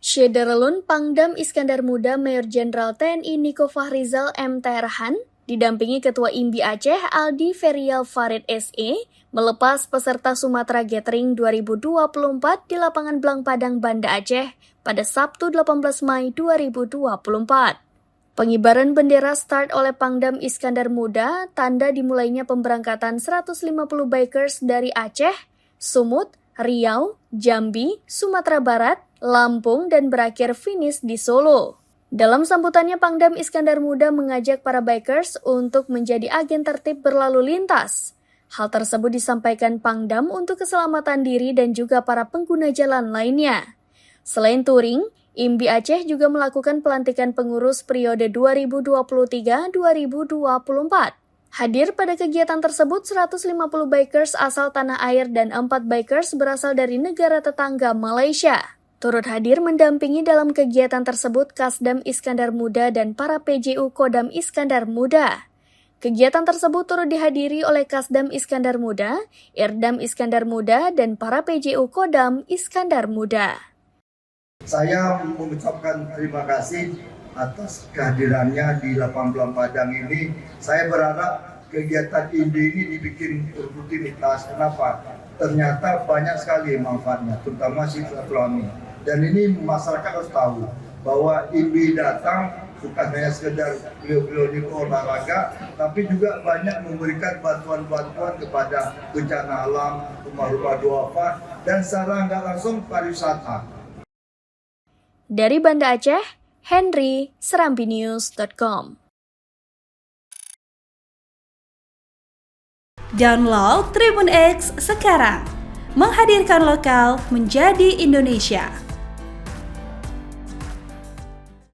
Syederalun Pangdam Iskandar Muda Mayor Jenderal TNI Niko Fahrizal M. Terhan didampingi Ketua IMBI Aceh Aldi Ferial Farid SE melepas peserta Sumatera Gathering 2024 di lapangan Blang Padang, Banda Aceh pada Sabtu 18 Mei 2024. Pengibaran bendera start oleh Pangdam Iskandar Muda tanda dimulainya pemberangkatan 150 bikers dari Aceh, Sumut, Riau, Jambi, Sumatera Barat, Lampung, dan berakhir finish di Solo. Dalam sambutannya, Pangdam Iskandar Muda mengajak para bikers untuk menjadi agen tertib berlalu lintas. Hal tersebut disampaikan Pangdam untuk keselamatan diri dan juga para pengguna jalan lainnya. Selain touring, IMBI Aceh juga melakukan pelantikan pengurus periode 2023-2024. Hadir pada kegiatan tersebut 150 bikers asal tanah air dan 4 bikers berasal dari negara tetangga Malaysia. Turut hadir mendampingi dalam kegiatan tersebut Kasdam Iskandar Muda dan para PJU Kodam Iskandar Muda. Kegiatan tersebut turut dihadiri oleh Kasdam Iskandar Muda, Irdam Iskandar Muda, dan para PJU Kodam Iskandar Muda. Saya mengucapkan terima kasih atas kehadirannya di Lapang Blang Padang ini. Saya berharap kegiatan IMBI ini dibikin rutinitas. Kenapa? Ternyata banyak sekali manfaatnya, terutama silaturahmi. Dan ini masyarakat harus tahu bahwa IMBI datang bukan hanya sekedar beliau-beliau ini olahraga, tapi juga banyak memberikan bantuan-bantuan kepada bencana alam, rumah-rumah duafa, dan secara nggak langsung pariwisata. Dari Banda Aceh, Henry, serambinews.com. Download Tribun X sekarang, menghadirkan lokal menjadi Indonesia.